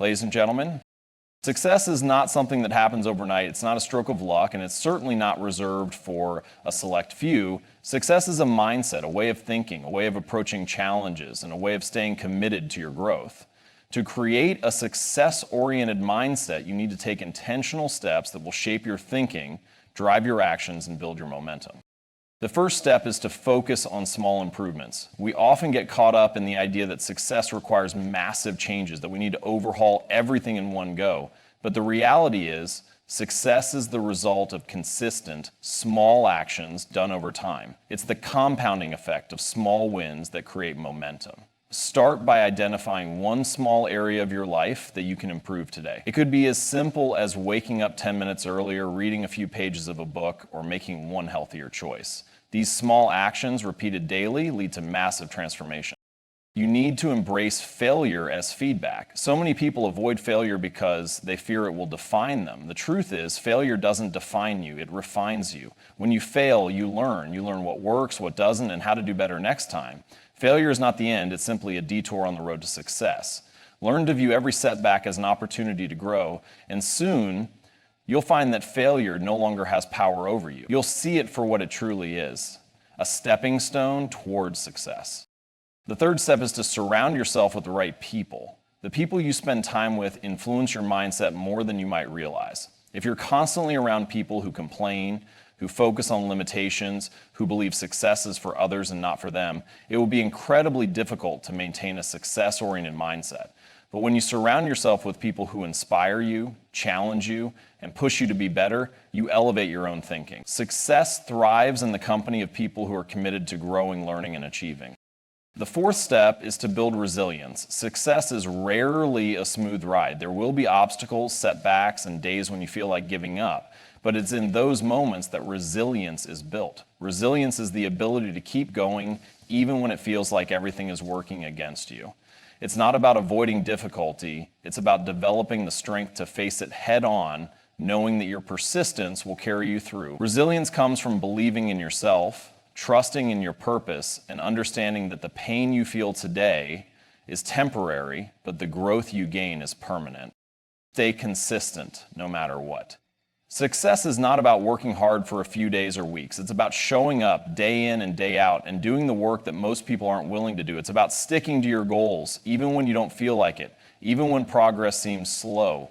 Ladies and gentlemen, success is not something that happens overnight. It's not a stroke of luck, and it's certainly not reserved for a select few. Success is a mindset, a way of thinking, a way of approaching challenges, and a way of staying committed to your growth. To create a success-oriented mindset, you need to take intentional steps that will shape your thinking, drive your actions, and build your momentum. The first step is to focus on small improvements. We often get caught up in the idea that success requires massive changes, that we need to overhaul everything in one go. But the reality is, success is the result of consistent, small actions done over time. It's the compounding effect of small wins that create momentum. Start by identifying one small area of your life that you can improve today. It could be as simple as waking up 10 minutes earlier, reading a few pages of a book, or making one healthier choice. These small actions, repeated daily, lead to massive transformation. You need to embrace failure as feedback. So many people avoid failure because they fear it will define them. The truth is, failure doesn't define you, it refines you. When you fail, you learn. You learn what works, what doesn't, and how to do better next time. Failure is not the end, it's simply a detour on the road to success. Learn to view every setback as an opportunity to grow, and soon, you'll find that failure no longer has power over you. You'll see it for what it truly is, a stepping stone towards success. The third step is to surround yourself with the right people. The people you spend time with influence your mindset more than you might realize. If you're constantly around people who complain, who focus on limitations, who believe success is for others and not for them, it will be incredibly difficult to maintain a success-oriented mindset. But when you surround yourself with people who inspire you, challenge you, and push you to be better, you elevate your own thinking. Success thrives in the company of people who are committed to growing, learning, and achieving. The fourth step is to build resilience. Success is rarely a smooth ride. There will be obstacles, setbacks, and days when you feel like giving up. But it's in those moments that resilience is built. Resilience is the ability to keep going even when it feels like everything is working against you. It's not about avoiding difficulty, it's about developing the strength to face it head on, knowing that your persistence will carry you through. Resilience comes from believing in yourself, trusting in your purpose, and understanding that the pain you feel today is temporary, but the growth you gain is permanent. Stay consistent no matter what. Success is not about working hard for a few days or weeks. It's about showing up day in and day out and doing the work that most people aren't willing to do. It's about sticking to your goals, even when you don't feel like it, even when progress seems slow.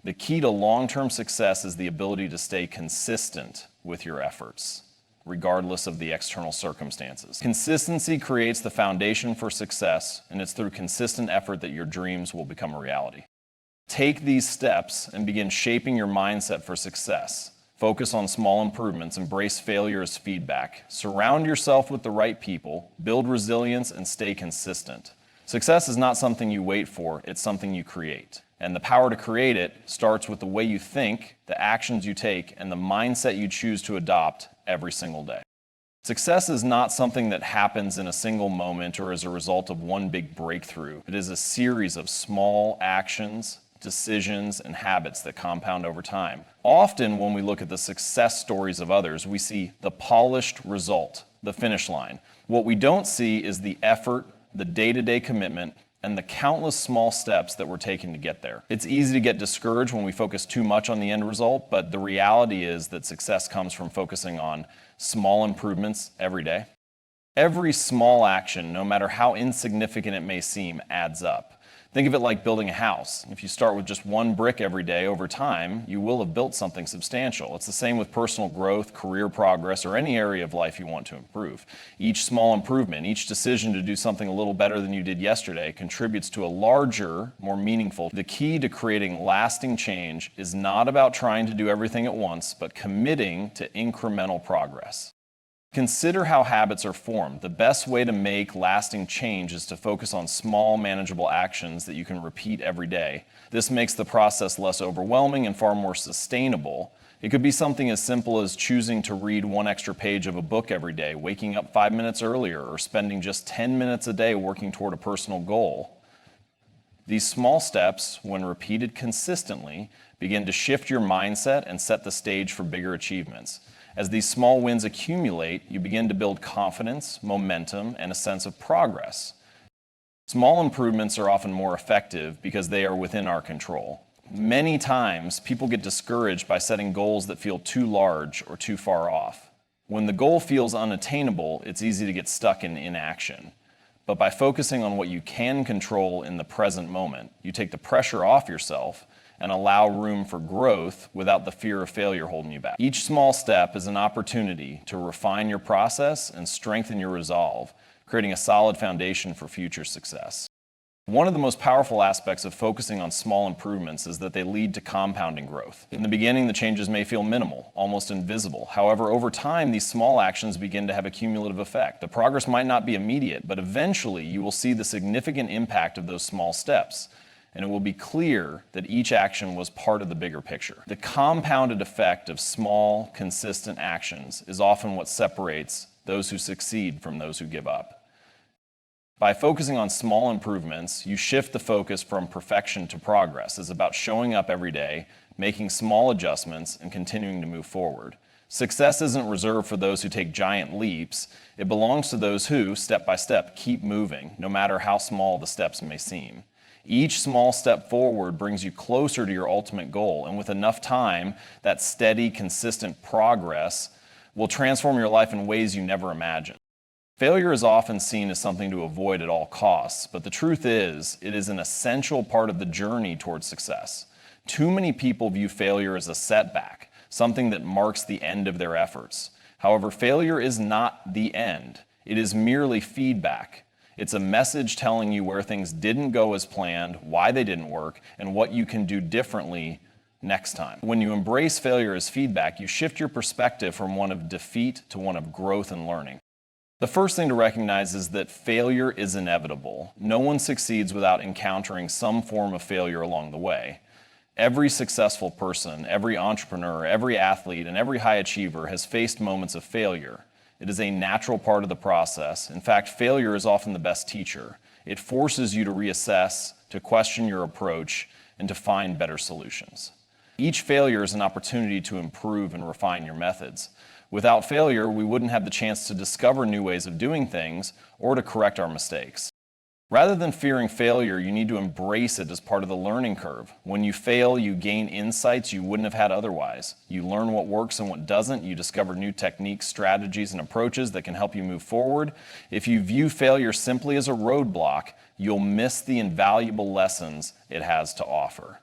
The key to long-term success is the ability to stay consistent with your efforts, regardless of the external circumstances. Consistency creates the foundation for success, and it's through consistent effort that your dreams will become a reality. Take these steps and begin shaping your mindset for success. Focus on small improvements, embrace failure as feedback. Surround yourself with the right people, build resilience, and stay consistent. Success is not something you wait for, it's something you create. And the power to create it starts with the way you think, the actions you take, and the mindset you choose to adopt every single day. Success is not something that happens in a single moment or as a result of one big breakthrough. It is a series of small actions, decisions, and habits that compound over time. Often when we look at the success stories of others, we see the polished result, the finish line. What we don't see is the effort, the day-to-day commitment, and the countless small steps that we're taking to get there. It's easy to get discouraged when we focus too much on the end result, but the reality is that success comes from focusing on small improvements every day. Every small action, no matter how insignificant it may seem, adds up. Think of it like building a house. If you start with just one brick every day, over time, you will have built something substantial. It's the same with personal growth, career progress, or any area of life you want to improve. Each small improvement, each decision to do something a little better than you did yesterday contributes to a larger, more meaningful. The key to creating lasting change is not about trying to do everything at once, but committing to incremental progress. Consider how habits are formed. The best way to make lasting change is to focus on small, manageable actions that you can repeat every day. This makes the process less overwhelming and far more sustainable. It could be something as simple as choosing to read one extra page of a book every day, waking up 5 minutes earlier, or spending just 10 minutes a day working toward a personal goal. These small steps, when repeated consistently, begin to shift your mindset and set the stage for bigger achievements. As these small wins accumulate, you begin to build confidence, momentum, and a sense of progress. Small improvements are often more effective because they are within our control. Many times, people get discouraged by setting goals that feel too large or too far off. When the goal feels unattainable, it's easy to get stuck in inaction. But by focusing on what you can control in the present moment, you take the pressure off yourself and allow room for growth without the fear of failure holding you back. Each small step is an opportunity to refine your process and strengthen your resolve, creating a solid foundation for future success. One of the most powerful aspects of focusing on small improvements is that they lead to compounding growth. In the beginning, the changes may feel minimal, almost invisible. However, over time, these small actions begin to have a cumulative effect. The progress might not be immediate, but eventually you will see the significant impact of those small steps, and it will be clear that each action was part of the bigger picture. The compounded effect of small, consistent actions is often what separates those who succeed from those who give up. By focusing on small improvements, you shift the focus from perfection to progress. It's about showing up every day, making small adjustments, and continuing to move forward. Success isn't reserved for those who take giant leaps. It belongs to those who, step by step, keep moving, no matter how small the steps may seem. Each small step forward brings you closer to your ultimate goal, and with enough time, that steady, consistent progress will transform your life in ways you never imagined. Failure is often seen as something to avoid at all costs, but the truth is, it is an essential part of the journey towards success. Too many people view failure as a setback, something that marks the end of their efforts. However, failure is not the end. It is merely feedback. It's a message telling you where things didn't go as planned, why they didn't work, and what you can do differently next time. When you embrace failure as feedback, you shift your perspective from one of defeat to one of growth and learning. The first thing to recognize is that failure is inevitable. No one succeeds without encountering some form of failure along the way. Every successful person, every entrepreneur, every athlete, and every high achiever has faced moments of failure. It is a natural part of the process. In fact, failure is often the best teacher. It forces you to reassess, to question your approach, and to find better solutions. Each failure is an opportunity to improve and refine your methods. Without failure, we wouldn't have the chance to discover new ways of doing things or to correct our mistakes. Rather than fearing failure, you need to embrace it as part of the learning curve. When you fail, you gain insights you wouldn't have had otherwise. You learn what works and what doesn't. You discover new techniques, strategies, and approaches that can help you move forward. If you view failure simply as a roadblock, you'll miss the invaluable lessons it has to offer.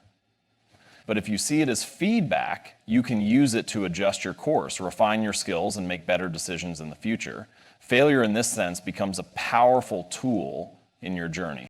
But if you see it as feedback, you can use it to adjust your course, refine your skills, and make better decisions in the future. Failure in this sense becomes a powerful tool in your journey.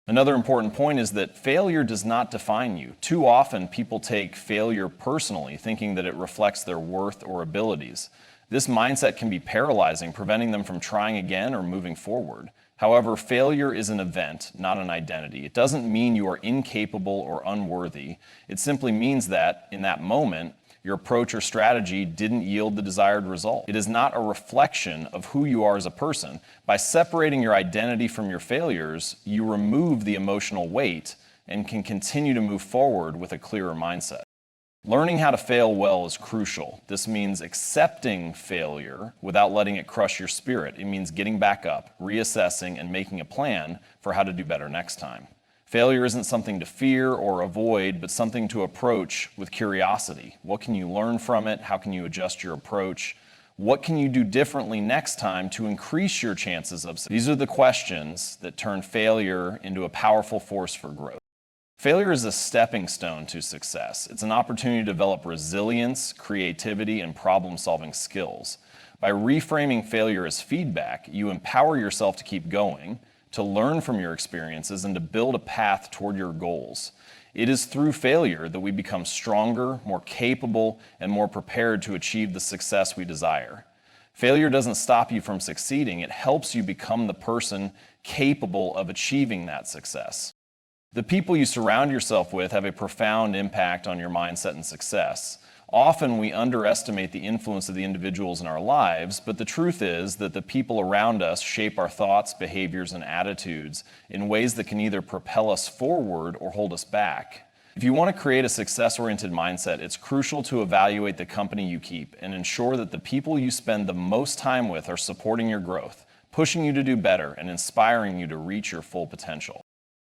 Another important point is that failure does not define you. Too often, people take failure personally, thinking that it reflects their worth or abilities. This mindset can be paralyzing, preventing them from trying again or moving forward. However, failure is an event, not an identity. It doesn't mean you are incapable or unworthy. It simply means that, in that moment, your approach or strategy didn't yield the desired result. It is not a reflection of who you are as a person. By separating your identity from your failures, you remove the emotional weight and can continue to move forward with a clearer mindset. Learning how to fail well is crucial. This means accepting failure without letting it crush your spirit. It means getting back up, reassessing, and making a plan for how to do better next time. Failure isn't something to fear or avoid, but something to approach with curiosity. What can you learn from it? How can you adjust your approach? What can you do differently next time to increase your chances of success? These are the questions that turn failure into a powerful force for growth. Failure is a stepping stone to success. It's an opportunity to develop resilience, creativity, and problem-solving skills. By reframing failure as feedback, you empower yourself to keep going, to learn from your experiences, and to build a path toward your goals. It is through failure that we become stronger, more capable, and more prepared to achieve the success we desire. Failure doesn't stop you from succeeding. It helps you become the person capable of achieving that success. The people you surround yourself with have a profound impact on your mindset and success. Often we underestimate the influence of the individuals in our lives, but the truth is that the people around us shape our thoughts, behaviors, and attitudes in ways that can either propel us forward or hold us back. If you want to create a success-oriented mindset, it's crucial to evaluate the company you keep and ensure that the people you spend the most time with are supporting your growth, pushing you to do better and inspiring you to reach your full potential.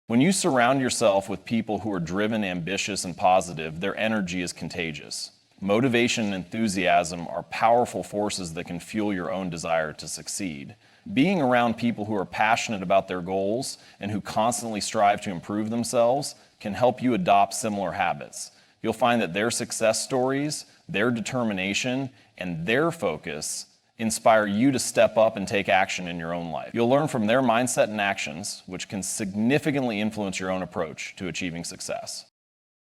When you surround yourself with people who are driven, ambitious, and positive, their energy is contagious. Motivation and enthusiasm are powerful forces that can fuel your own desire to succeed. Being around people who are passionate about their goals and who constantly strive to improve themselves can help you adopt similar habits. You'll find that their success stories, their determination, and their focus inspire you to step up and take action in your own life. You'll learn from their mindset and actions, which can significantly influence your own approach to achieving success.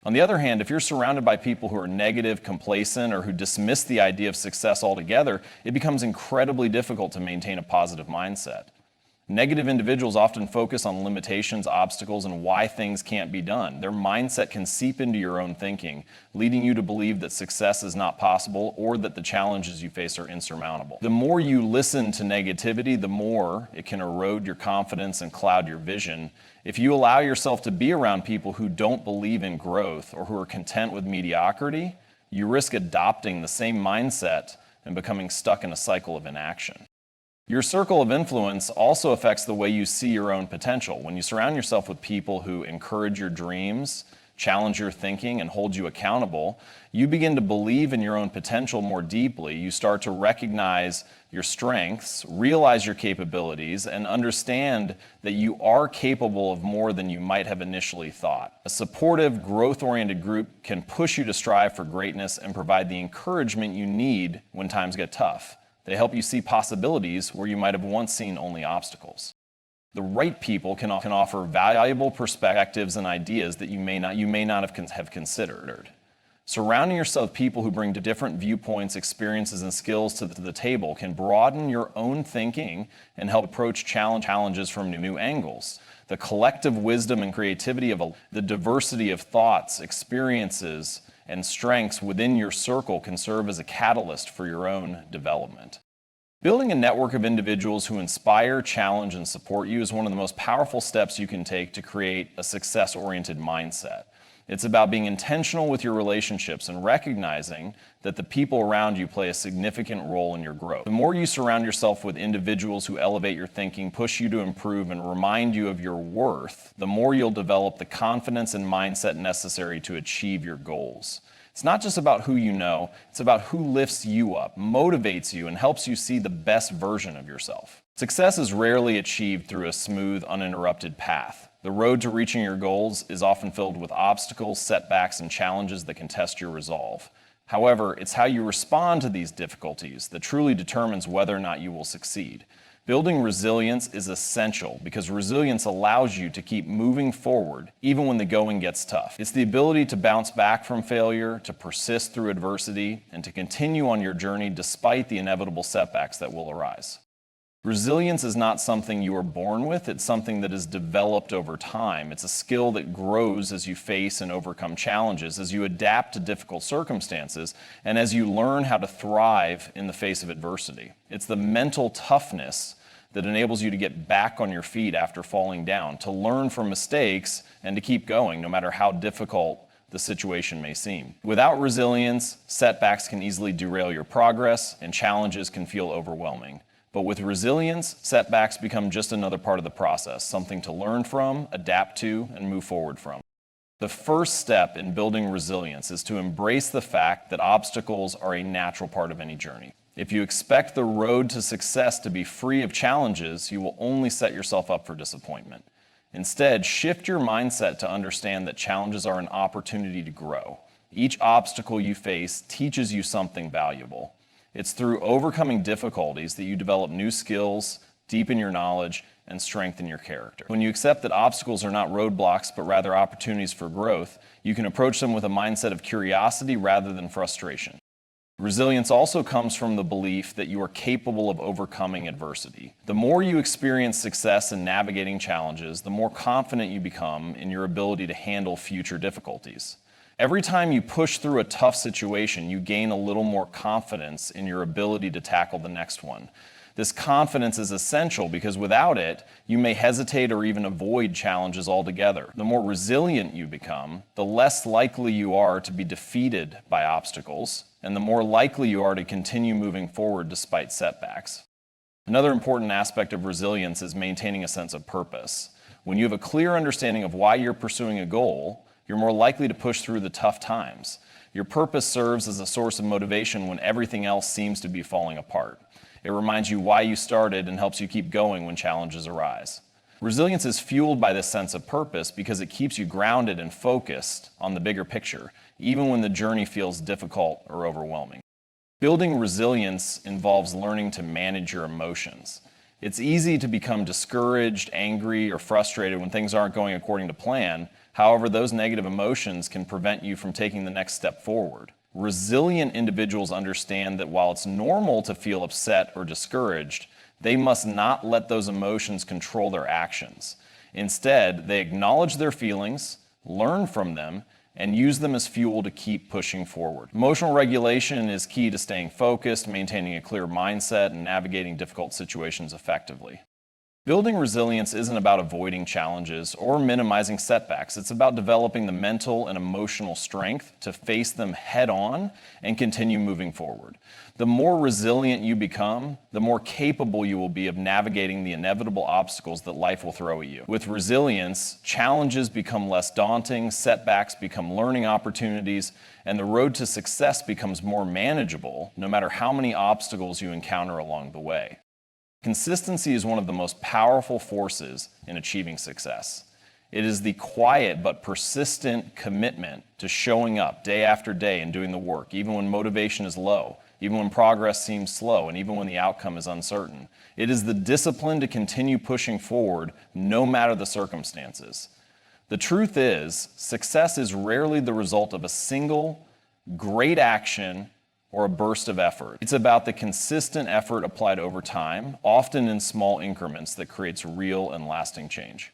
On the other hand, if you're surrounded by people who are negative, complacent, or who dismiss the idea of success altogether, it becomes incredibly difficult to maintain a positive mindset. Negative individuals often focus on limitations, obstacles, and why things can't be done. Their mindset can seep into your own thinking, leading you to believe that success is not possible or that the challenges you face are insurmountable. The more you listen to negativity, the more it can erode your confidence and cloud your vision. If you allow yourself to be around people who don't believe in growth or who are content with mediocrity, you risk adopting the same mindset and becoming stuck in a cycle of inaction. Your circle of influence also affects the way you see your own potential. When you surround yourself with people who encourage your dreams, challenge your thinking, and hold you accountable, you begin to believe in your own potential more deeply. You start to recognize your strengths, realize your capabilities, and understand that you are capable of more than you might have initially thought. A supportive, growth-oriented group can push you to strive for greatness and provide the encouragement you need when times get tough. They help you see possibilities where you might have once seen only obstacles. The right people can offer valuable perspectives and ideas that you may not have considered. Surrounding yourself with people who bring different viewpoints, experiences, and skills to the table can broaden your own thinking and help approach challenges from new angles. The collective wisdom and creativity of the diversity of thoughts, experiences, and strengths within your circle can serve as a catalyst for your own development. Building a network of individuals who inspire, challenge, and support you is one of the most powerful steps you can take to create a success-oriented mindset. It's about being intentional with your relationships and recognizing that the people around you play a significant role in your growth. The more you surround yourself with individuals who elevate your thinking, push you to improve, and remind you of your worth, the more you'll develop the confidence and mindset necessary to achieve your goals. It's not just about who you know, it's about who lifts you up, motivates you, and helps you see the best version of yourself. Success is rarely achieved through a smooth, uninterrupted path. The road to reaching your goals is often filled with obstacles, setbacks, and challenges that can test your resolve. However, it's how you respond to these difficulties that truly determines whether or not you will succeed. Building resilience is essential because resilience allows you to keep moving forward even when the going gets tough. It's the ability to bounce back from failure, to persist through adversity, and to continue on your journey despite the inevitable setbacks that will arise. Resilience is not something you are born with, it's something that is developed over time. It's a skill that grows as you face and overcome challenges, as you adapt to difficult circumstances, and as you learn how to thrive in the face of adversity. It's the mental toughness that enables you to get back on your feet after falling down, to learn from mistakes, and to keep going no matter how difficult the situation may seem. Without resilience, setbacks can easily derail your progress, and challenges can feel overwhelming. But with resilience, setbacks become just another part of the process, something to learn from, adapt to, and move forward from. The first step in building resilience is to embrace the fact that obstacles are a natural part of any journey. If you expect the road to success to be free of challenges, you will only set yourself up for disappointment. Instead, shift your mindset to understand that challenges are an opportunity to grow. Each obstacle you face teaches you something valuable. It's through overcoming difficulties that you develop new skills, deepen your knowledge, and strengthen your character. When you accept that obstacles are not roadblocks, but rather opportunities for growth, you can approach them with a mindset of curiosity rather than frustration. Resilience also comes from the belief that you are capable of overcoming adversity. The more you experience success in navigating challenges, the more confident you become in your ability to handle future difficulties. Every time you push through a tough situation, you gain a little more confidence in your ability to tackle the next one. This confidence is essential because without it, you may hesitate or even avoid challenges altogether. The more resilient you become, the less likely you are to be defeated by obstacles, and the more likely you are to continue moving forward despite setbacks. Another important aspect of resilience is maintaining a sense of purpose. When you have a clear understanding of why you're pursuing a goal, you're more likely to push through the tough times. Your purpose serves as a source of motivation when everything else seems to be falling apart. It reminds you why you started and helps you keep going when challenges arise. Resilience is fueled by this sense of purpose because it keeps you grounded and focused on the bigger picture, even when the journey feels difficult or overwhelming. Building resilience involves learning to manage your emotions. It's easy to become discouraged, angry, or frustrated when things aren't going according to plan. However, those negative emotions can prevent you from taking the next step forward. Resilient individuals understand that while it's normal to feel upset or discouraged, they must not let those emotions control their actions. Instead, they acknowledge their feelings, learn from them, and use them as fuel to keep pushing forward. Emotional regulation is key to staying focused, maintaining a clear mindset, and navigating difficult situations effectively. Building resilience isn't about avoiding challenges or minimizing setbacks. It's about developing the mental and emotional strength to face them head on and continue moving forward. The more resilient you become, the more capable you will be of navigating the inevitable obstacles that life will throw at you. With resilience, challenges become less daunting, setbacks become learning opportunities, and the road to success becomes more manageable no matter how many obstacles you encounter along the way. Consistency is one of the most powerful forces in achieving success. It is the quiet but persistent commitment to showing up day after day and doing the work, even when motivation is low, even when progress seems slow, and even when the outcome is uncertain. It is the discipline to continue pushing forward no matter the circumstances. The truth is, success is rarely the result of a single great action or a burst of effort. It's about the consistent effort applied over time, often in small increments, that creates real and lasting change.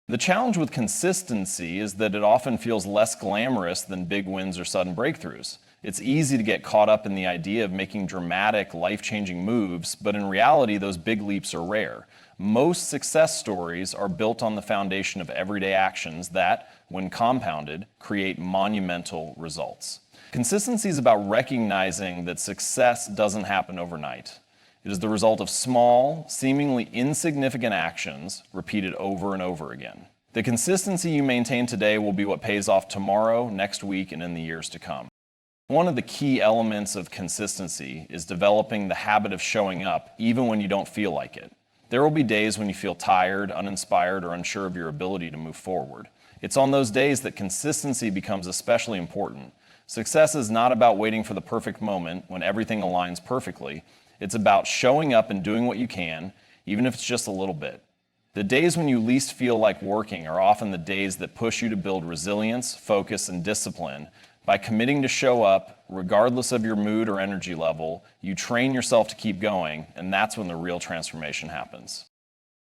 The challenge with consistency is that it often feels less glamorous than big wins or sudden breakthroughs. It's easy to get caught up in the idea of making dramatic, life-changing moves, but in reality, those big leaps are rare. Most success stories are built on the foundation of everyday actions that, when compounded, create monumental results. Consistency is about recognizing that success doesn't happen overnight. It is the result of small, seemingly insignificant actions repeated over and over again. The consistency you maintain today will be what pays off tomorrow, next week, and in the years to come. One of the key elements of consistency is developing the habit of showing up even when you don't feel like it. There will be days when you feel tired, uninspired, or unsure of your ability to move forward. It's on those days that consistency becomes especially important. Success is not about waiting for the perfect moment when everything aligns perfectly. It's about showing up and doing what you can, even if it's just a little bit. The days when you least feel like working are often the days that push you to build resilience, focus, and discipline. By committing to show up, regardless of your mood or energy level, you train yourself to keep going, and that's when the real transformation happens.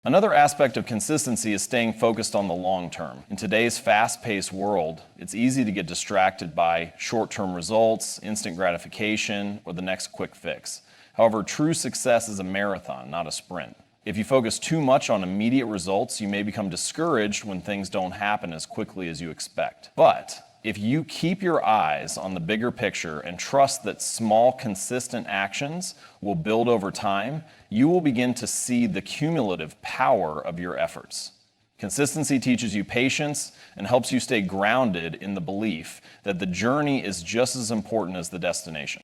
Another aspect of consistency is staying focused on the long term. In today's fast-paced world, it's easy to get distracted by short-term results, instant gratification, or the next quick fix. However, true success is a marathon, not a sprint. If you focus too much on immediate results, you may become discouraged when things don't happen as quickly as you expect. But if you keep your eyes on the bigger picture and trust that small, consistent actions will build over time, you will begin to see the cumulative power of your efforts. Consistency teaches you patience and helps you stay grounded in the belief that the journey is just as important as the destination.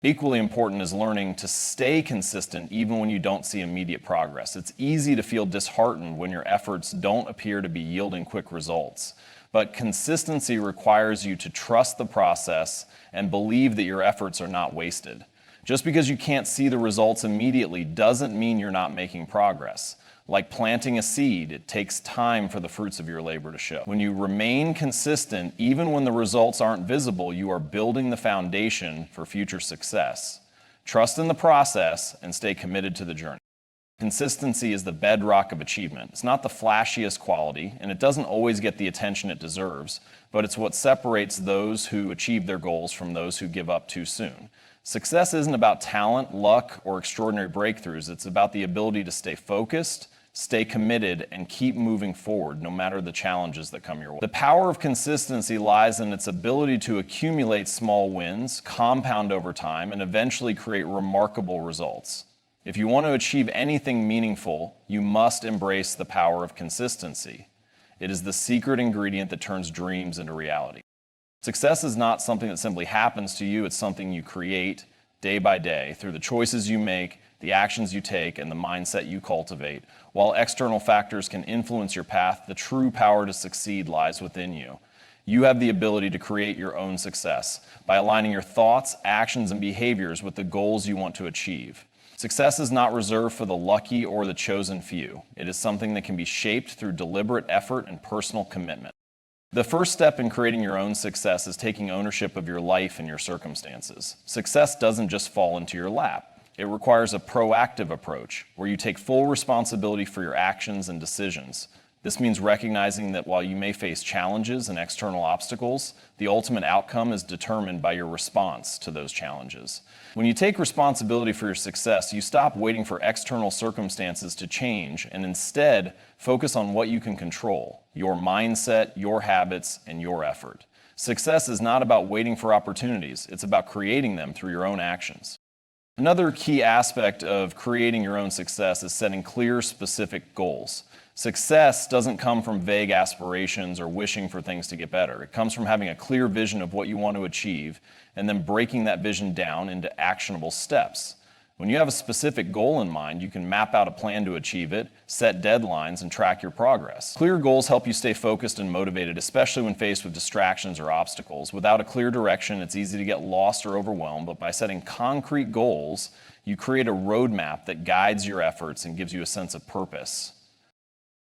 Equally important is learning to stay consistent even when you don't see immediate progress. It's easy to feel disheartened when your efforts don't appear to be yielding quick results. But consistency requires you to trust the process and believe that your efforts are not wasted. Just because you can't see the results immediately doesn't mean you're not making progress. Like planting a seed, it takes time for the fruits of your labor to show. When you remain consistent, even when the results aren't visible, you are building the foundation for future success. Trust in the process and stay committed to the journey. Consistency is the bedrock of achievement. It's not the flashiest quality, and it doesn't always get the attention it deserves, but it's what separates those who achieve their goals from those who give up too soon. Success isn't about talent, luck, or extraordinary breakthroughs. It's about the ability to stay focused, stay committed, and keep moving forward no matter the challenges that come your way. The power of consistency lies in its ability to accumulate small wins, compound over time, and eventually create remarkable results. If you want to achieve anything meaningful, you must embrace the power of consistency. It is the secret ingredient that turns dreams into reality. Success is not something that simply happens to you, it's something you create day by day through the choices you make, the actions you take, and the mindset you cultivate. While external factors can influence your path, the true power to succeed lies within you. You have the ability to create your own success by aligning your thoughts, actions, and behaviors with the goals you want to achieve. Success is not reserved for the lucky or the chosen few. It is something that can be shaped through deliberate effort and personal commitment. The first step in creating your own success is taking ownership of your life and your circumstances. Success doesn't just fall into your lap. It requires a proactive approach where you take full responsibility for your actions and decisions. This means recognizing that while you may face challenges and external obstacles, the ultimate outcome is determined by your response to those challenges. When you take responsibility for your success, you stop waiting for external circumstances to change and instead focus on what you can control: your mindset, your habits, and your effort. Success is not about waiting for opportunities, it's about creating them through your own actions. Another key aspect of creating your own success is setting clear, specific goals. Success doesn't come from vague aspirations or wishing for things to get better. It comes from having a clear vision of what you want to achieve and then breaking that vision down into actionable steps. When you have a specific goal in mind, you can map out a plan to achieve it, set deadlines, and track your progress. Clear goals help you stay focused and motivated, especially when faced with distractions or obstacles. Without a clear direction, it's easy to get lost or overwhelmed, but by setting concrete goals, you create a roadmap that guides your efforts and gives you a sense of purpose.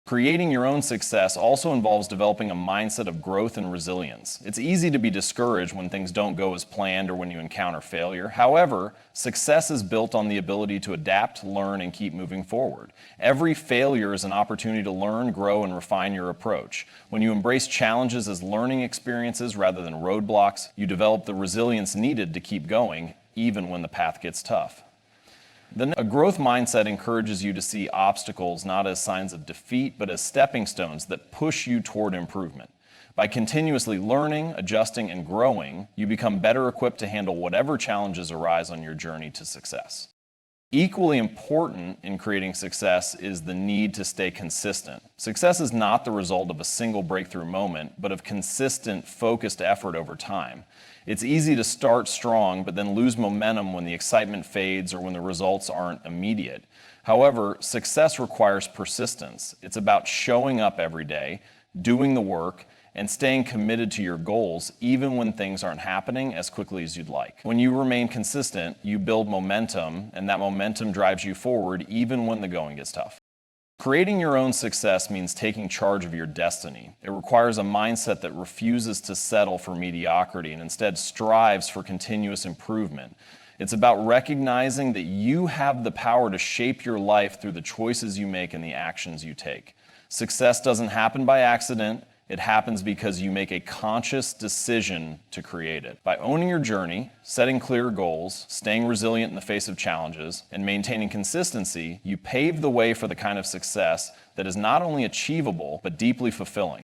Creating your own success also involves developing a mindset of growth and resilience. It's easy to be discouraged when things don't go as planned or when you encounter failure. However, success is built on the ability to adapt, learn, and keep moving forward. Every failure is an opportunity to learn, grow, and refine your approach. When you embrace challenges as learning experiences rather than roadblocks, you develop the resilience needed to keep going, even when the path gets tough. Then a growth mindset encourages you to see obstacles not as signs of defeat, but as stepping stones that push you toward improvement. By continuously learning, adjusting, and growing, you become better equipped to handle whatever challenges arise on your journey to success. Equally important in creating success is the need to stay consistent. Success is not the result of a single breakthrough moment, but of consistent, focused effort over time. It's easy to start strong, but then lose momentum when the excitement fades or when the results aren't immediate. However, success requires persistence. It's about showing up every day, doing the work, and staying committed to your goals even when things aren't happening as quickly as you'd like. When you remain consistent, you build momentum, and that momentum drives you forward even when the going gets tough. Creating your own success means taking charge of your destiny. It requires a mindset that refuses to settle for mediocrity and instead strives for continuous improvement. It's about recognizing that you have the power to shape your life through the choices you make and the actions you take. Success doesn't happen by accident. It happens because you make a conscious decision to create it. By owning your journey, setting clear goals, staying resilient in the face of challenges, and maintaining consistency, you pave the way for the kind of success that is not only achievable, but deeply fulfilling.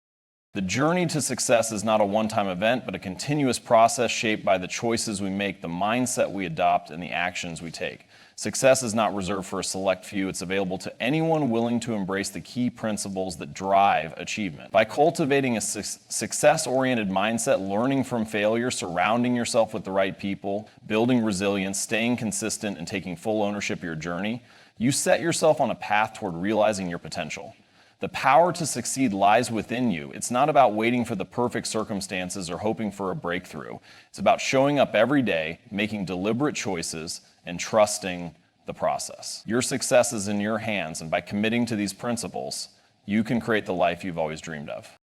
The journey to success is not a one-time event, but a continuous process shaped by the choices we make, the mindset we adopt, and the actions we take. Success is not reserved for a select few. It's available to anyone willing to embrace the key principles that drive achievement. By cultivating a success-oriented mindset, learning from failure, surrounding yourself with the right people, building resilience, staying consistent, and taking full ownership of your journey, you set yourself on a path toward realizing your potential. The power to succeed lies within you. It's not about waiting for the perfect circumstances or hoping for a breakthrough. It's about showing up every day, making deliberate choices, and trusting the process. Your success is in your hands, and by committing to these principles, you can create the life you've always dreamed of.